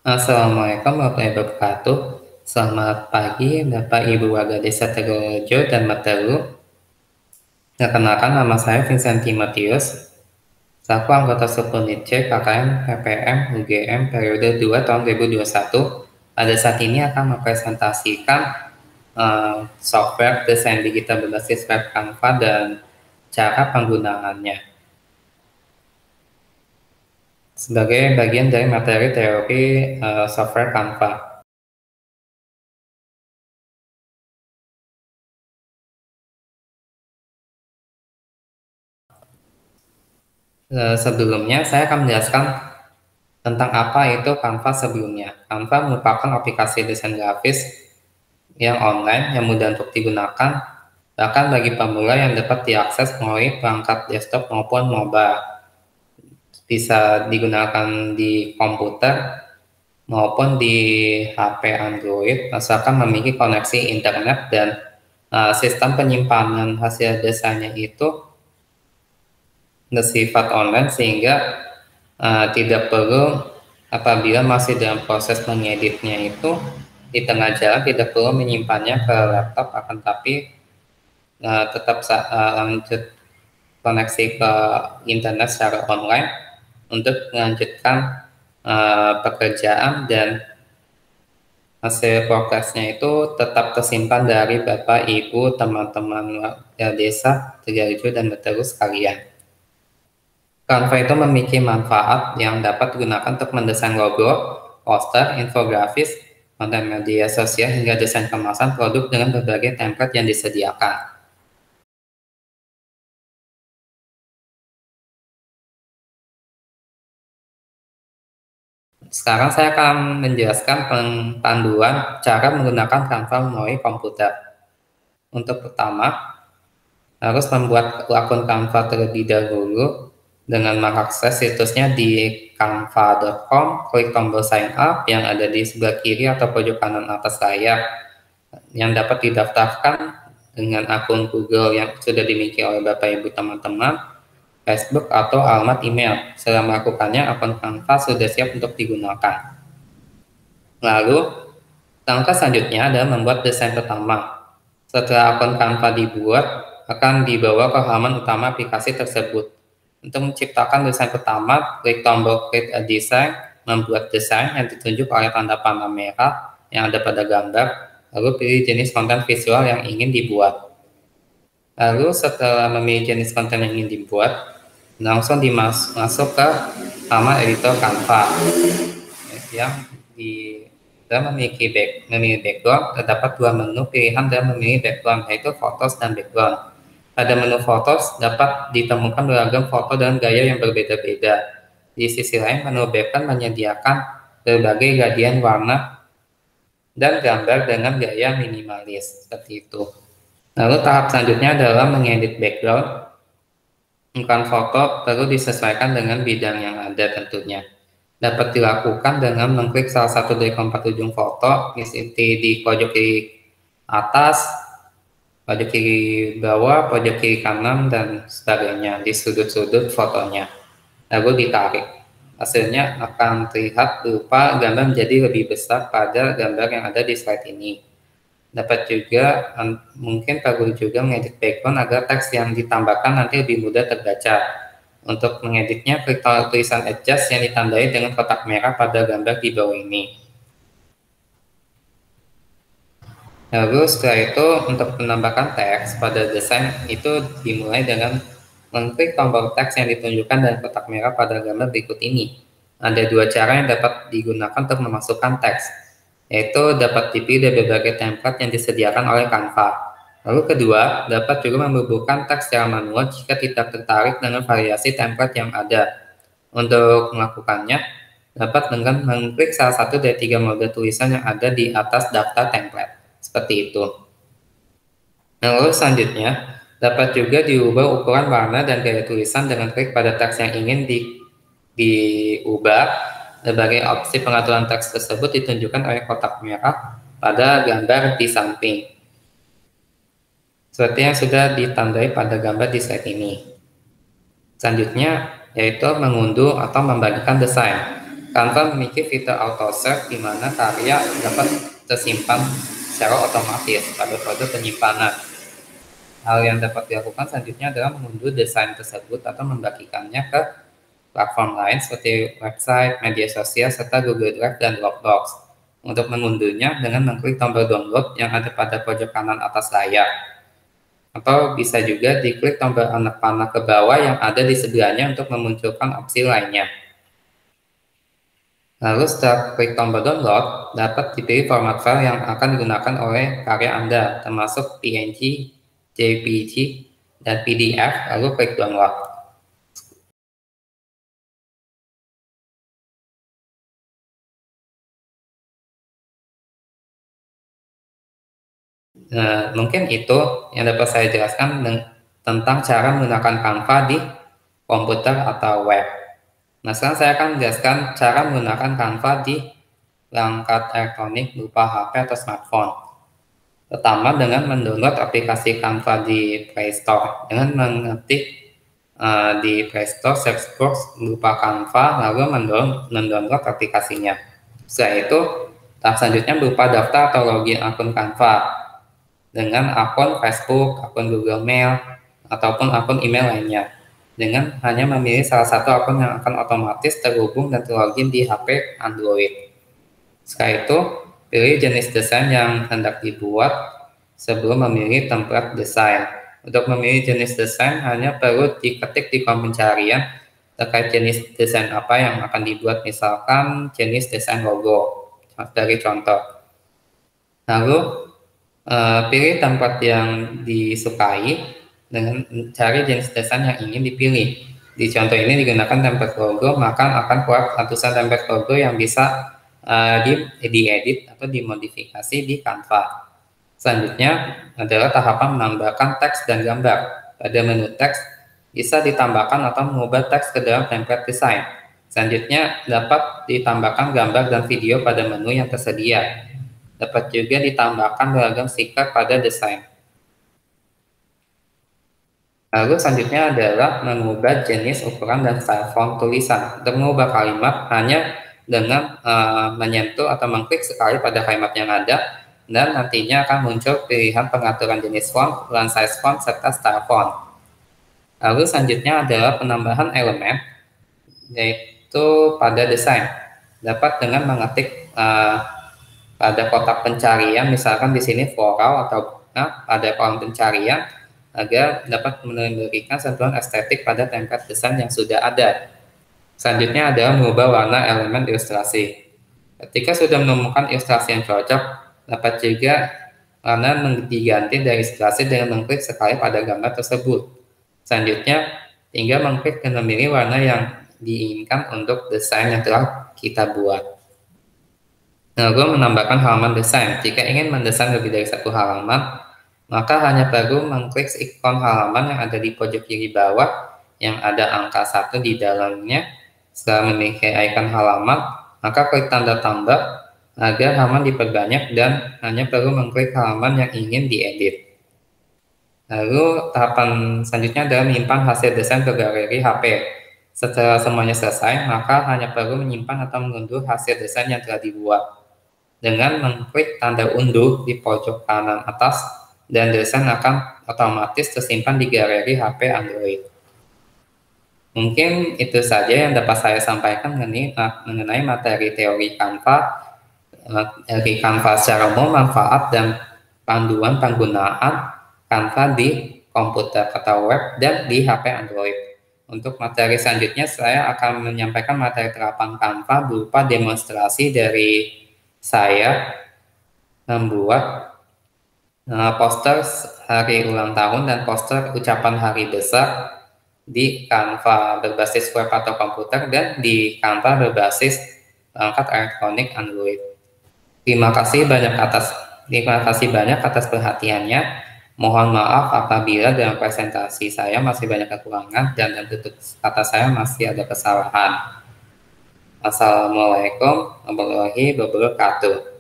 Assalamualaikum warahmatullahi wabarakatuh. Selamat pagi, Bapak Ibu warga Desa Tegorejo dan Mataru. Perkenalkan, nama saya Vincent Timotius, selaku anggota subunit C KKN PPM UGM periode 2 tahun 2021. Pada saat ini akan mempresentasikan software desain digital berbasis web Canva dan cara penggunaannya sebagai bagian dari materi teori software Canva. Sebelumnya saya akan menjelaskan tentang apa itu Canva sebelumnya. Canva merupakan aplikasi desain grafis yang online yang mudah untuk digunakan, bahkan bagi pemula yang dapat diakses melalui perangkat desktop maupun mobile. Bisa digunakan di komputer maupun di HP Android, asalkan memiliki koneksi internet dan sistem penyimpanan hasil desainnya itu bersifat online, sehingga tidak perlu apabila masih dalam proses mengeditnya itu di tengah jalan tidak perlu menyimpannya ke laptop, akan tapi tetap lanjut koneksi ke internet secara online untuk melanjutkan pekerjaan, dan hasil progresnya itu tetap tersimpan dari Bapak, Ibu, teman-teman warga desa Tegarejo dan Mataru sekalian. Canva itu memiliki manfaat yang dapat digunakan untuk mendesain logo, poster, infografis, konten media sosial, hingga desain kemasan produk dengan berbagai template yang disediakan. Sekarang saya akan menjelaskan panduan cara menggunakan Canva melalui komputer. Untuk pertama, harus membuat akun Canva terlebih dahulu dengan mengakses situsnya di canva.com. Klik tombol sign up yang ada di sebelah kiri atau pojok kanan atas layar, yang dapat didaftarkan dengan akun Google yang sudah dimiliki oleh Bapak Ibu teman-teman, Facebook, atau alamat email. Setelah melakukannya, akun Canva sudah siap untuk digunakan. Lalu, langkah selanjutnya adalah membuat desain pertama. Setelah akun Canva dibuat, akan dibawa ke halaman utama aplikasi tersebut. Untuk menciptakan desain pertama, klik tombol Create a Design, membuat desain yang ditunjuk oleh tanda panah merah yang ada pada gambar, lalu pilih jenis konten visual yang ingin dibuat. Lalu setelah memilih jenis konten yang ingin dibuat, langsung masuk ke halaman editor Canva yang memilih background. Terdapat dua menu pilihan dalam memilih background, yaitu Photos dan Background. Pada menu Photos dapat ditemukan beragam foto dan gaya yang berbeda-beda. Di sisi lain, menu Background menyediakan berbagai gradien warna dan gambar dengan gaya minimalis, seperti itu. Lalu tahap selanjutnya adalah mengedit background. Bukan foto perlu disesuaikan dengan bidang yang ada tentunya. Dapat dilakukan dengan mengklik salah satu dari keempat ujung foto, seperti di pojok kiri atas, pojok kiri bawah, pojok kiri kanan, dan sebagainya di sudut-sudut fotonya. Lalu ditarik. Hasilnya akan terlihat berupa gambar menjadi lebih besar pada gambar yang ada di slide ini. Dapat juga, mungkin perlu juga mengedit background agar teks yang ditambahkan nanti lebih mudah terbaca. Untuk mengeditnya, klik tulisan adjust yang ditandai dengan kotak merah pada gambar di bawah ini. Lalu setelah itu, untuk menambahkan teks pada desain itu dimulai dengan mengklik tombol teks yang ditunjukkan dan kotak merah pada gambar berikut ini. Ada dua cara yang dapat digunakan untuk memasukkan teks, yaitu dapat dipilih dari berbagai template yang disediakan oleh Canva. Lalu kedua, dapat juga membubuhkan teks secara manual jika tidak tertarik dengan variasi template yang ada. Untuk melakukannya, dapat dengan mengklik salah satu dari tiga mode tulisan yang ada di atas daftar template. Seperti itu. Lalu selanjutnya, dapat juga diubah ukuran warna dan gaya tulisan dengan klik pada teks yang ingin diubah. Berbagai opsi pengaturan teks tersebut ditunjukkan oleh kotak merah pada gambar di samping, seperti yang sudah ditandai pada gambar di slide ini. Selanjutnya, yaitu mengunduh atau membagikan desain. Canva memiliki fitur auto save di mana karya dapat tersimpan secara otomatis pada folder penyimpanan. Hal yang dapat dilakukan selanjutnya adalah mengunduh desain tersebut atau membagikannya ke platform lain seperti website, media sosial, serta Google Drive dan Dropbox. Untuk mengunduhnya dengan mengklik tombol download yang ada pada pojok kanan atas layar. Atau bisa juga diklik tombol anak panah ke bawah yang ada di sebelahnya untuk memunculkan opsi lainnya. Lalu setelah klik tombol download, dapat dipilih format file yang akan digunakan oleh karya Anda, termasuk PNG, JPG, dan PDF, lalu klik download. Mungkin itu yang dapat saya jelaskan tentang cara menggunakan Canva di komputer atau web. Nah, sekarang saya akan menjelaskan cara menggunakan Canva di perangkat elektronik berupa HP atau smartphone. Pertama, dengan mendownload aplikasi Canva di Play Store. Dengan mengetik di Play Store search box berupa Canva, lalu mendownload aplikasinya. Setelah itu, tahap selanjutnya berupa daftar atau login akun Canva dengan akun Facebook, akun Google Mail, ataupun akun email lainnya. Dengan hanya memilih salah satu akun yang akan otomatis terhubung dan terlogin di HP Android. Setelah itu, pilih jenis desain yang hendak dibuat sebelum memilih template desain. Untuk memilih jenis desain hanya perlu diketik di kolom pencarian terkait jenis desain apa yang akan dibuat, misalkan jenis desain logo dari contoh. Lalu pilih tempat yang disukai dengan cari jenis desain yang ingin dipilih. Di contoh ini digunakan template logo, maka akan keluar ratusan template logo yang bisa diedit atau dimodifikasi di Canva. Selanjutnya adalah tahapan menambahkan teks dan gambar. Pada menu teks bisa ditambahkan atau mengubah teks ke dalam template desain. Selanjutnya dapat ditambahkan gambar dan video pada menu yang tersedia. Dapat juga ditambahkan beragam stiker pada desain. Lalu selanjutnya adalah mengubah jenis, ukuran, dan style font tulisan. Untuk mengubah kalimat hanya dengan menyentuh atau mengklik sekali pada kalimat yang ada, dan nantinya akan muncul pilihan pengaturan jenis font, ukuran size font, serta style font. Lalu selanjutnya adalah penambahan elemen, yaitu pada desain. Dapat dengan mengetik pada kotak pencarian, misalkan di sini floral atau pada kolom pencarian, agar dapat memberikan sentuhan estetik pada template desain yang sudah ada. Selanjutnya adalah mengubah warna elemen ilustrasi. Ketika sudah menemukan ilustrasi yang cocok, dapat juga warna diganti dari ilustrasi dengan mengklik sekali pada gambar tersebut. Selanjutnya, tinggal mengklik dan memilih warna yang diinginkan untuk desain yang telah kita buat. Lalu menambahkan halaman desain. Jika ingin mendesain lebih dari satu halaman, maka hanya perlu mengklik ikon halaman yang ada di pojok kiri bawah yang ada angka 1 di dalamnya. Setelah memiliki ikon halaman, maka klik tanda tambah agar halaman diperbanyak dan hanya perlu mengklik halaman yang ingin diedit. Lalu tahapan selanjutnya adalah menyimpan hasil desain ke galeri HP. Setelah semuanya selesai, maka hanya perlu menyimpan atau mengunduh hasil desain yang telah dibuat. Dengan mengklik tanda unduh di pojok kanan atas, dan desain akan otomatis tersimpan di galeri HP Android. Mungkin itu saja yang dapat saya sampaikan mengenai materi teori Canva, dari Canva secara umum, manfaat dan panduan penggunaan Canva di komputer atau web dan di HP Android. Untuk materi selanjutnya saya akan menyampaikan materi terapan Canva berupa demonstrasi dari saya membuat poster hari ulang tahun dan poster ucapan hari besar di Canva berbasis web atau komputer dan di Canva berbasis perangkat elektronik Android. Terima kasih banyak atas perhatiannya. Mohon maaf apabila dalam presentasi saya masih banyak kekurangan dan dalam tutur kata saya masih ada kesalahan. Assalamualaikum warahmatullahi wabarakatuh.